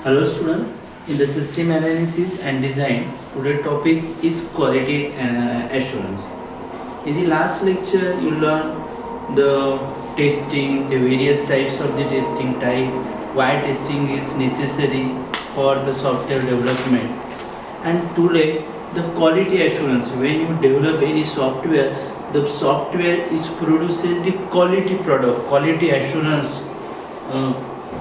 Hello student, in the system analysis and design, today's topic is quality assurance. In the last lecture, you learned the testing, the various types of the testing type, why testing is necessary for the software development. And today, the quality assurance, when you develop any software, the software is producing the quality product, quality assurance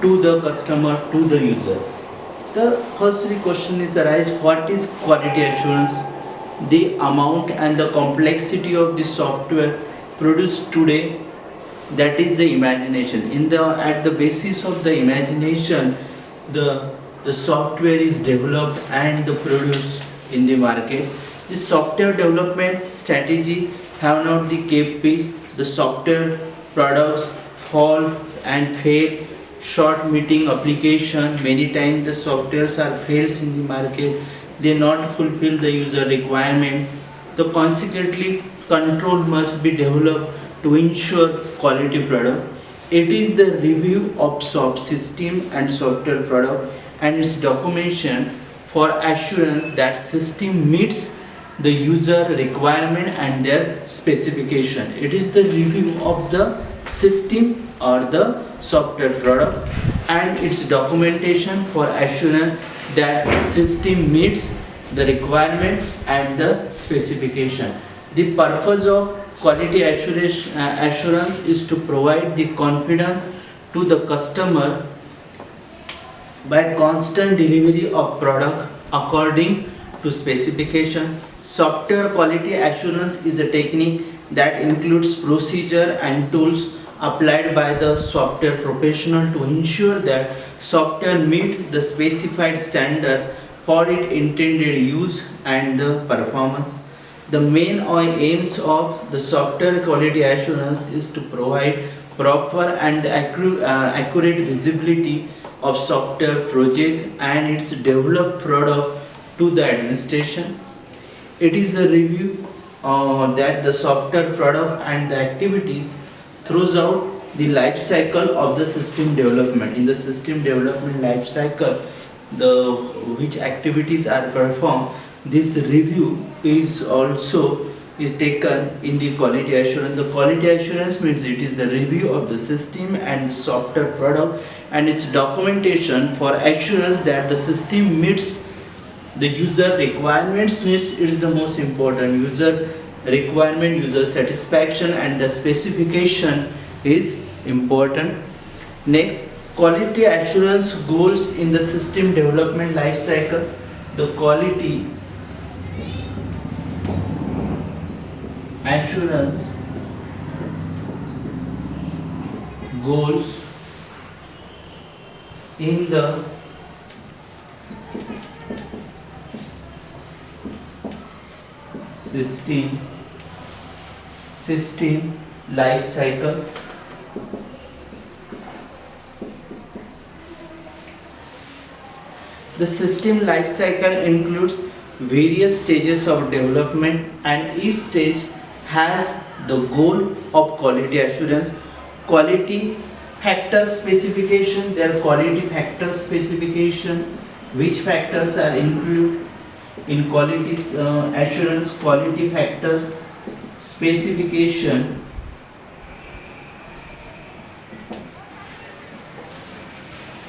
to the customer, to the user. The first question is arise, what is quality assurance? The amount and the complexity of the software produced today, that is the imagination. At the basis of the imagination, the software is developed and the produced in the market. The software development strategy have not the kept pace. The software products fall and fail. Short meeting application, many times the softwares are fails in the market. They not fulfill the user requirement. The consequently control must be developed to ensure quality product. It is the review of system and software product and its documentation for assurance that system meets the user requirement and their specification. It is the review of the system or the software product and its documentation for assurance that system meets the requirement and the specification. The purpose of quality assurance is to provide the confidence to the customer by constant delivery of product according to specification. Software quality assurance is a technique that includes procedure and tools applied by the software professional to ensure that software meet the specified standard for its intended use and the performance. The main aims of the software quality assurance is to provide proper and accurate visibility of software project and its developed product to the administration. It is a review that the software product and the activities throughout the life cycle of the system development. In the system development life cycle, which activities are performed, this review is also taken in the quality assurance. The quality assurance means it is the review of the system and the software product and its documentation for assurance that the system meets the user requirements. Means it is the most important. User requirement, user satisfaction and the specification is important. Next, quality assurance goals in the system development life cycle. The quality assurance goals in the system life cycle. The system life cycle includes various stages of development and each stage has the goal of quality assurance. Quality factor specification, their quality factor specification, which factors are included in quality assurance. Quality factors specification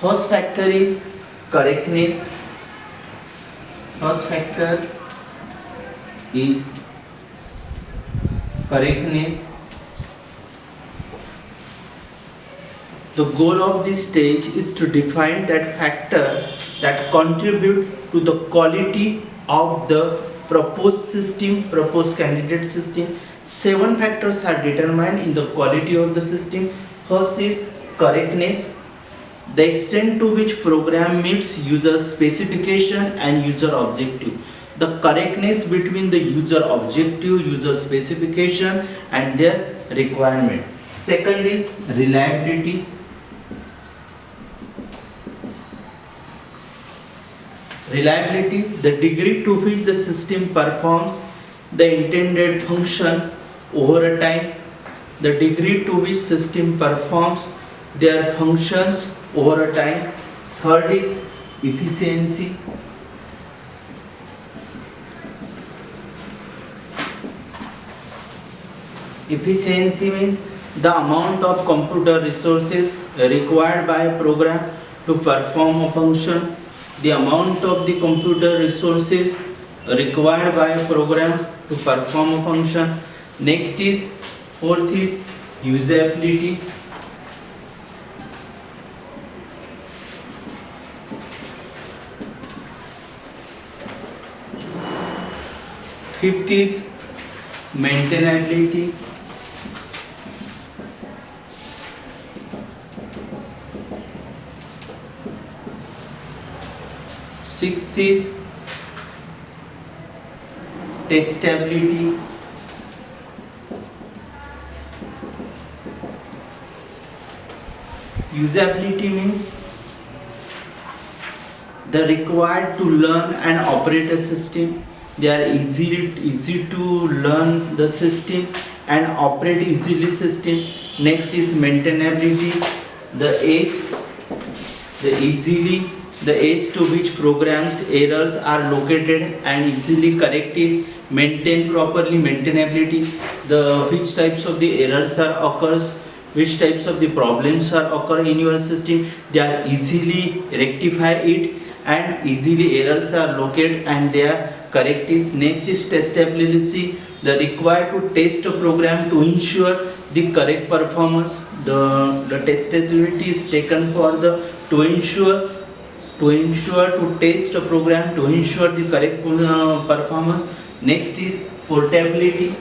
first factor is correctness. First factor is correctness. The goal of this stage is to define that factor that contribute to the quality of the proposed system, proposed candidate system. 7 factors are determined in the quality of the system. First is correctness, the extent to which program meets user specification and user objective. The correctness between the user objective, user specification and their requirement. Second is reliability. Reliability, the degree to which the system performs the intended function over a time. The degree to which system performs their functions over a time. Third is efficiency. Efficiency means the amount of computer resources required by a program to perform a function. The amount of the computer resources required by a program to perform a function. Next is fourth is usability. Fifth is maintainability. Sixth is testability. Usability means the required to learn and operate a system. They are easy to learn the system and operate easily system. Next is maintainability. The age to which programs errors are located and easily corrected. Maintain properly. Maintainability, the which types of the errors are occurs, which types of the problems are occur in your system, they are easily rectify it and easily errors are located and they are corrected. Next is testability, the required to test a program to ensure the correct performance. The testability is taken for the to ensure to test a program to ensure the correct performance. Next is portability.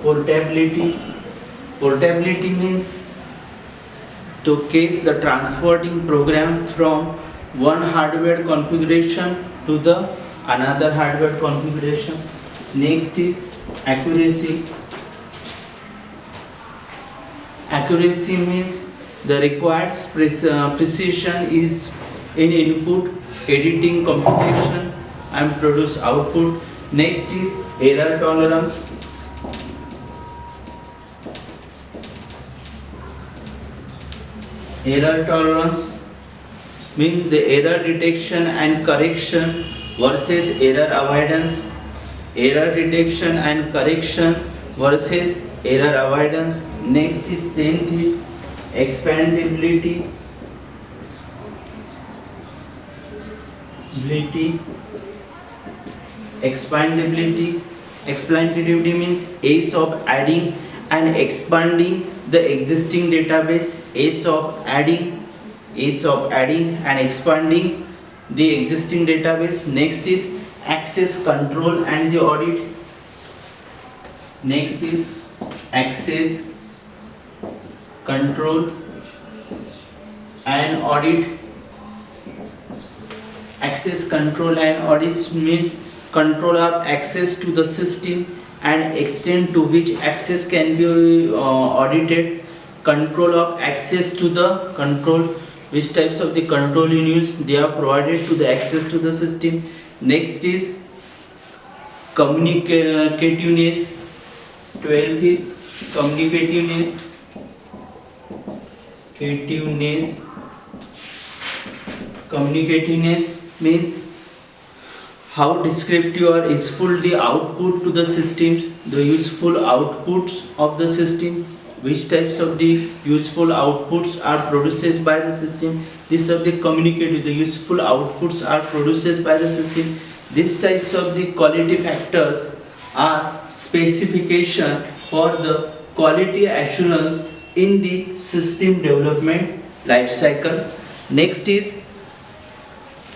Portability means to case the transporting program from one hardware configuration to the another hardware configuration. Next is accuracy. Accuracy means the required precision is in input, editing, computation and produce output. Next is error tolerance. Error tolerance means the error detection and correction versus error avoidance. Error detection and correction versus error avoidance. Next is 10th is expandability. Expandability means ease of adding and expanding the existing database. Ease of adding and expanding the existing database. Next is access control and the audit. Next is access control and audit. Access control and audit means control of access to the system and extent to which access can be audited. Control of access to the control, which types of the control in use they are provided to the access to the system. Next is communicativeness. 12th is communicativeness. Communicativeness means how descriptive or useful the output to the systems, the useful outputs of the system, which types of the useful outputs are produced by the system. This of the communicative, the useful outputs are produced by the system. These types of the quality factors are specification for the quality assurance in the system development life cycle. Next is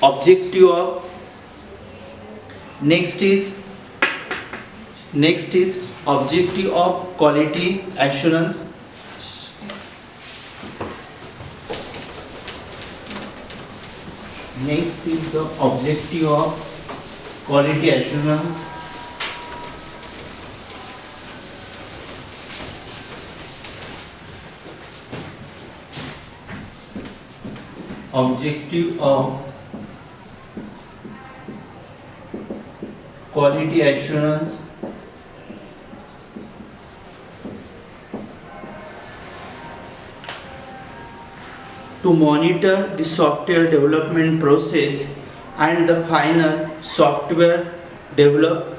objective of objective of quality assurance. Next is the objective of quality assurance. Objective of quality assurance to monitor the software development process, and the final software develop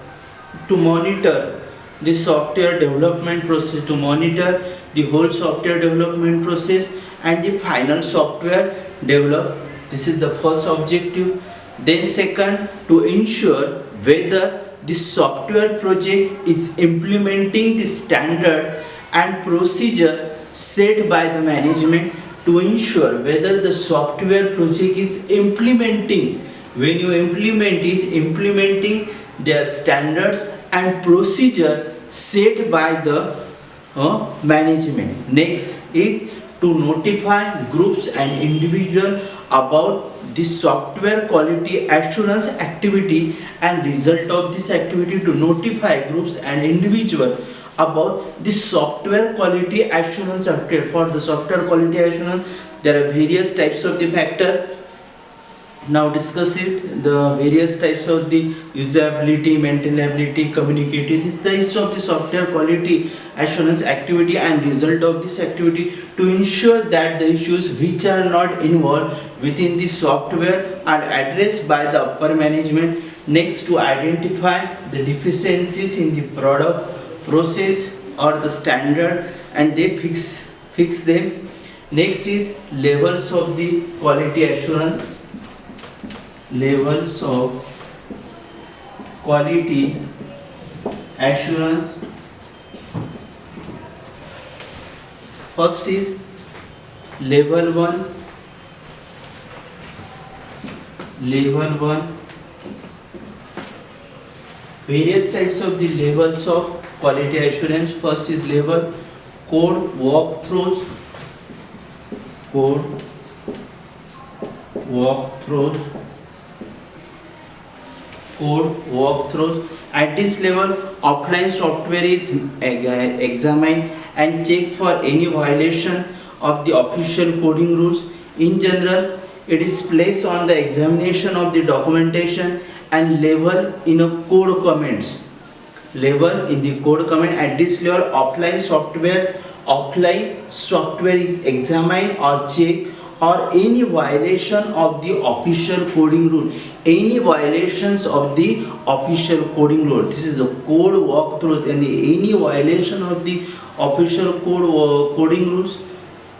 to monitor the software development process, to monitor the whole software development process and the final software develop. This is the first objective. Then second, to ensure whether the software project is implementing the standard and procedure set by the management, to ensure whether the software project is implementing, when you implementing their standards and procedure set by the management. Next is to notify groups and individuals about the software quality assurance activity and result of this activity, to notify groups and individuals about the software quality assurance activity. For the software quality assurance, there are various types of the factor. Now discuss it, the various types of the usability, maintainability, communicative. This is the list of the software quality assurance activity and result of this activity, to ensure that the issues which are not involved within the software are addressed by the upper management. Next, to identify the deficiencies in the product, process or the standard and they fix them. Next is levels of the quality assurance. Levels of quality assurance. First is level 1. Various types of the levels of quality assurance. First is level code walkthroughs. At this level, offline software is examined and checked for any violation of the official coding rules. In general, it is placed on the examination of the documentation and level in a code comments. At this level, offline software is examined or checked or any violation of the official coding rule. Any violations of the official coding rule. This is a code walkthrough, and any violation of the official coding rules.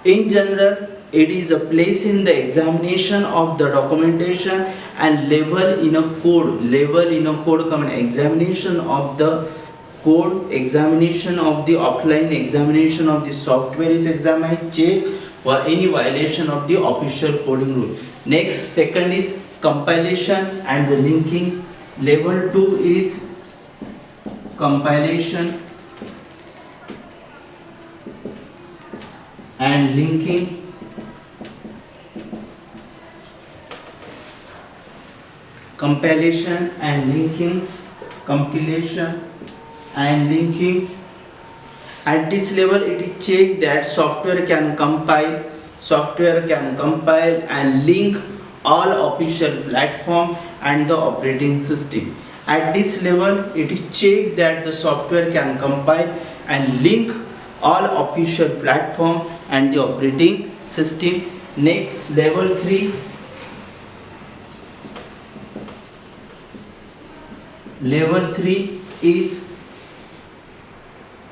In general, it is a place in the examination of the documentation and level in a code comment. Examination of the code, examination of the offline, examination of the software is examined, check for any violation of the official coding rule. Next, second is compilation and the linking. Level 2 is compilation and linking. Compilation and linking. At this level, it is checked that software can compile and link all official platform and the operating system. At this level, it is checked that the software can compile and link all official platform and the operating system. Next, level 3. Level 3 is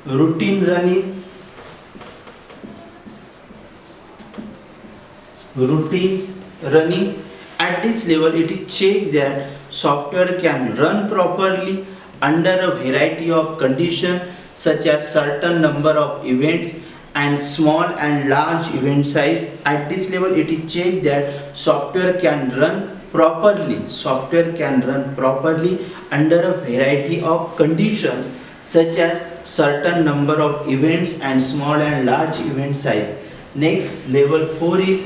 routine running. At this level, it is checked that software can run properly under a variety of conditions such as certain number of events and small and large event size. At this level, it is checked that software can run properly under a variety of conditions such as certain number of events and small and large event size. Next, level 4 is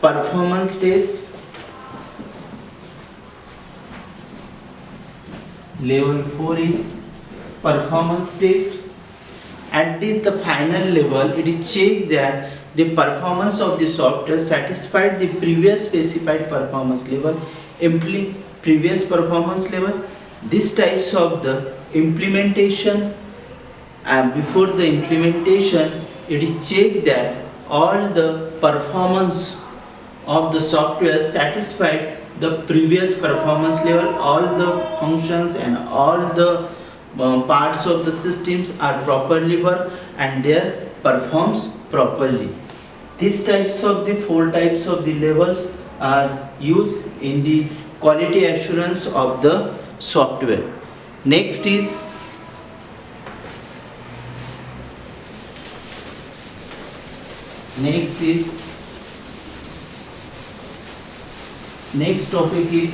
performance test. Level 4 is performance test. At the final level, it is checked that the performance of the software satisfied the previous specified performance level. Previous performance level. These types of the implementation and before the implementation it is checked that all the performance of the software satisfied the previous performance level, all the functions and all the parts of the systems are properly work and they performs properly. These types of the four types of the levels are used in the quality assurance of the software. Next is next topic is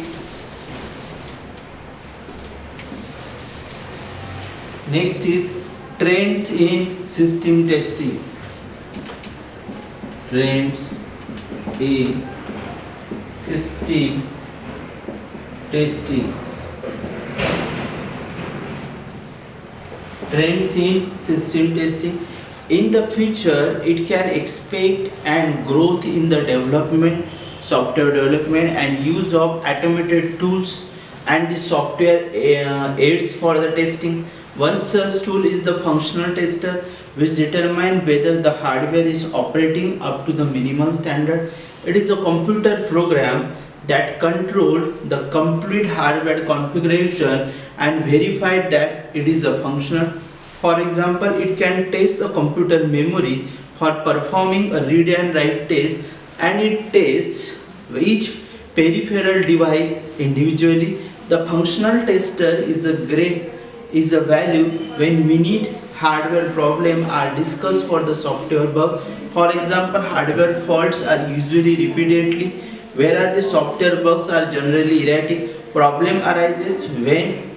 trends in system testing. Trends in system testing. Trends in system testing. In the future, it can expect and growth in the development, software development and use of automated tools and the software aids for the testing. One such tool is the functional tester, which determines whether the hardware is operating up to the minimal standard. It is a computer program that controls the complete hardware configuration and verify that it is a functional. For example, it can test a computer memory for performing a read and write test, and it tests each peripheral device individually. The functional tester is a value when minute hardware problems are discussed for the software bug. For example, hardware faults are usually repeatedly, whereas the software bugs are generally erratic. Problem arises when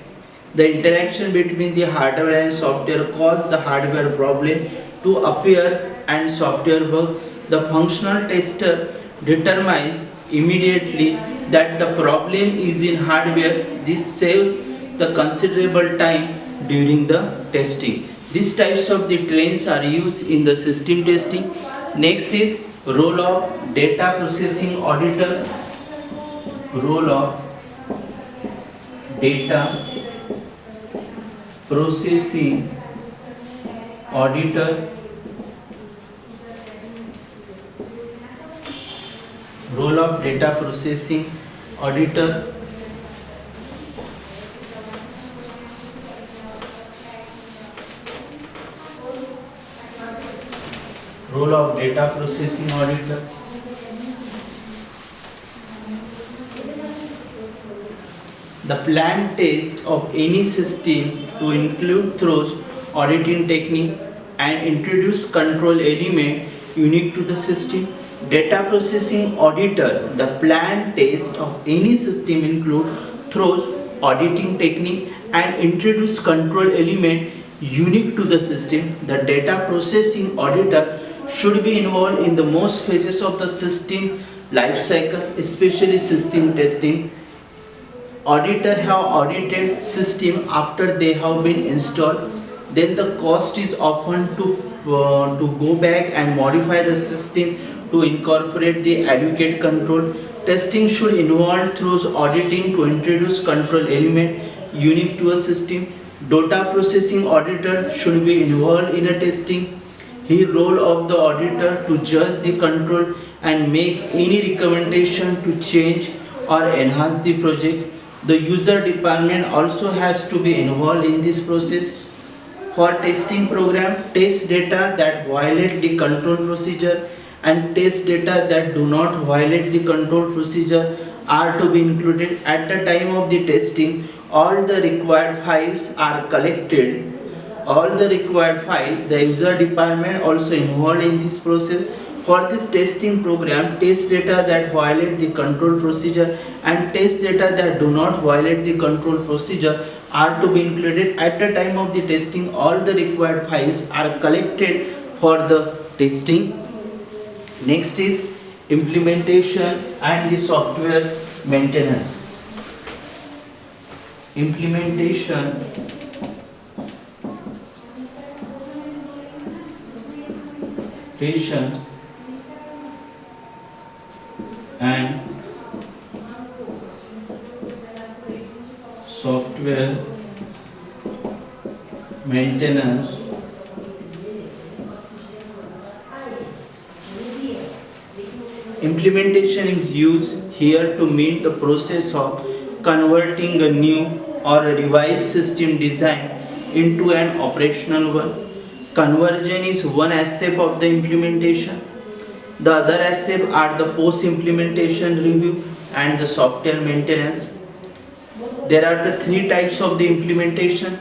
the interaction between the hardware and software cause the hardware problem to appear and software bug. The functional tester determines immediately that the problem is in hardware. This saves the considerable time during the testing. These types of the trends are used in the system testing. Next is role of data processing auditor. Role of data processing auditor. Role of data processing auditor. Role of data processing auditor. The planned test of any system to include throws auditing technique and introduce control element unique to the system. Data processing auditor. The planned test of any system include throws auditing technique and introduce control element unique to the system. The data processing auditor should be involved in the most phases of the system life cycle, especially system testing. Auditor have audited system after they have been installed. Then the cost is often to go back and modify the system to incorporate the adequate control. Testing should involve through auditing to introduce control element unique to a system. Data processing auditor should be involved in a testing. His role of the auditor to judge the control and make any recommendation to change or enhance the project. The user department also has to be involved in this process. For testing program, test data that violate the control procedure and test data that do not violate the control procedure are to be included. At the time of the testing, all the required files are collected. The user department also involved in this process. For this testing program, test data that violate the control procedure and test data that do not violate the control procedure are to be included. At the time of the testing, all the required files are collected for the testing. Next is implementation and the software maintenance. Implementation and software maintenance Implementation is used here to mean the process of converting a new or a revised system design into an operational one. Conversion is one aspect of the implementation. The other aspects are the post-implementation review and the software maintenance. There are the three types of the implementation.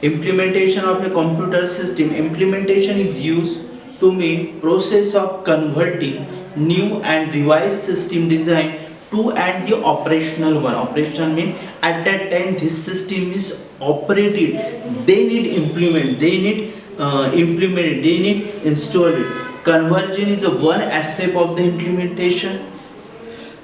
Implementation of a computer system. Implementation is used to mean process of converting new and revised system design to and the operational one. Operational mean at that time this system is operated. They need implement. They need implement it. They need install it. Conversion is a one aspect of the implementation.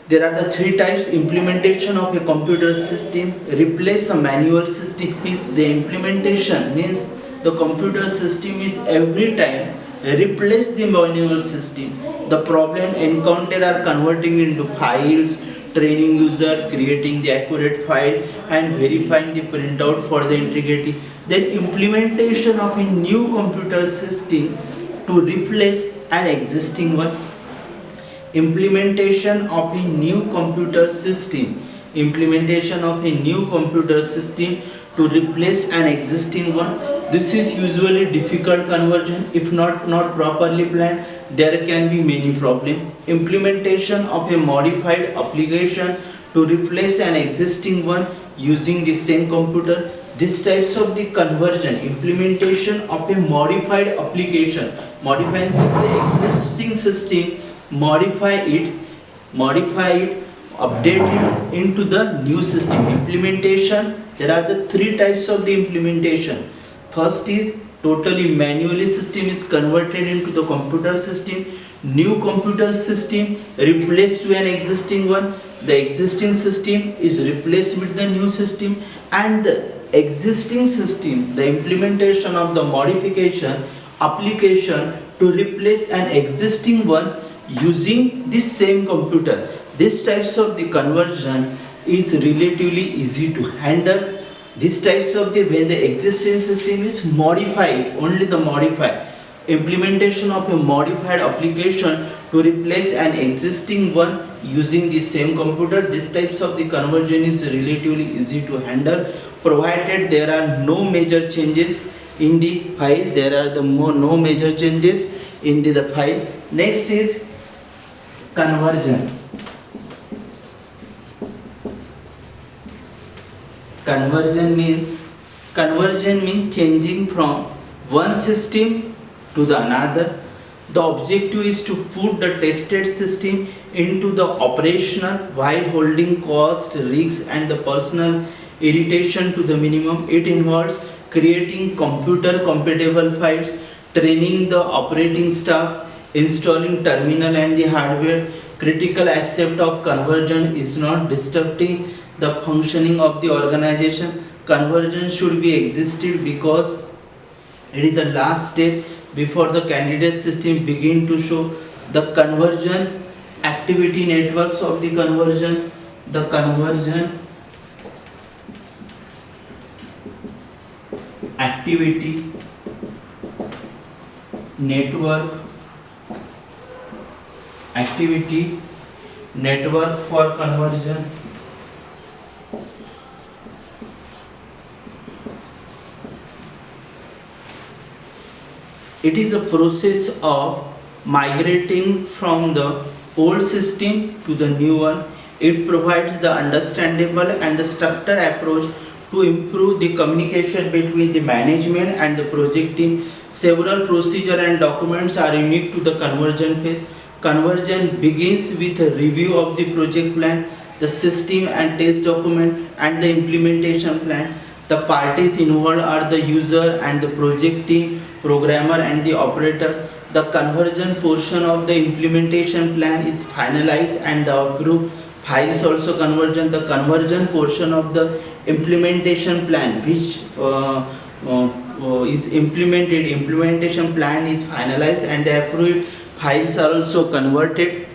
There are the three types. Implementation of a computer system. Replace a manual system is the implementation means the computer system is every time replace the manual system. The problem encountered are converting into files, training user, creating the accurate file and verifying the printout for the integrity. Then implementation of a new computer system to replace an existing one. Implementation of a new computer system. Implementation of a new computer system to replace an existing one. This is usually difficult conversion. If not properly planned, there can be many problems. Implementation of a modified application to replace an existing one using the same computer. These types of the conversion. Implementation of a modified application. Modifying the existing system, modify it, update it into the new system. Implementation, there are the three types of the implementation. First is totally manually system is converted into the computer system. New computer system replaced to an existing one. The existing system is replaced with the new system, and the existing system, the implementation of the modification application to replace an existing one using this same computer. These types of the conversion is relatively easy to handle. These types of the when the existing system is modified, only the modify. Implementation of a modified application to replace an existing one using the same computer. These types of the conversion is relatively easy to handle, provided there are no major changes in the file. There are no major changes in the file. Next is conversion. Conversion means changing from one system to the another. The objective is to put the tested system into the operational while holding cost, risks and the personal irritation to the minimum. It involves creating computer compatible files, training the operating staff, installing terminal and the hardware. Critical aspect of conversion is not disrupting the functioning of the organization. Conversion should be existed because it is the last step before the candidate system begin to show. The conversion activity networks of the conversion. The conversion activity network for conversion. It is a process of migrating from the old system to the new one. It provides the understandable and the structured approach to improve the communication between the management and the project team. Several procedures and documents are unique to the conversion phase. Conversion begins with a review of the project plan, the system and test document, and the implementation plan. The parties involved are the user and the project team, programmer and the operator. The conversion portion of the implementation plan is finalized and the approved files also conversion. The conversion portion of the implementation plan which is implementation plan is finalized and the approved files are also converted,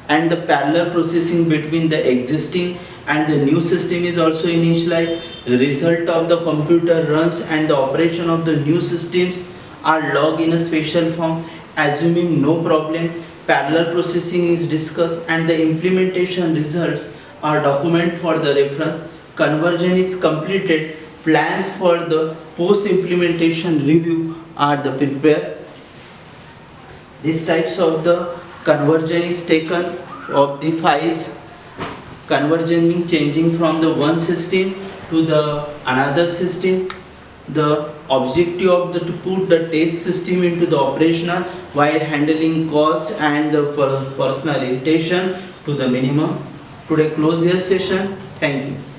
and the parallel processing between the existing and the new system is also initialized. The result of the computer runs and the operation of the new systems are logged in a special form. Assuming no problem, parallel processing is discussed, and the implementation results are documented for the reference. Conversion is completed. Plans for the post-implementation review are the prepared. These types of the conversion is taken of the files. Conversion means changing from the one system to the another system. The objective of the to put the test system into the operational while handling cost and the personal irritation to the minimum. Today close your session. Thank you.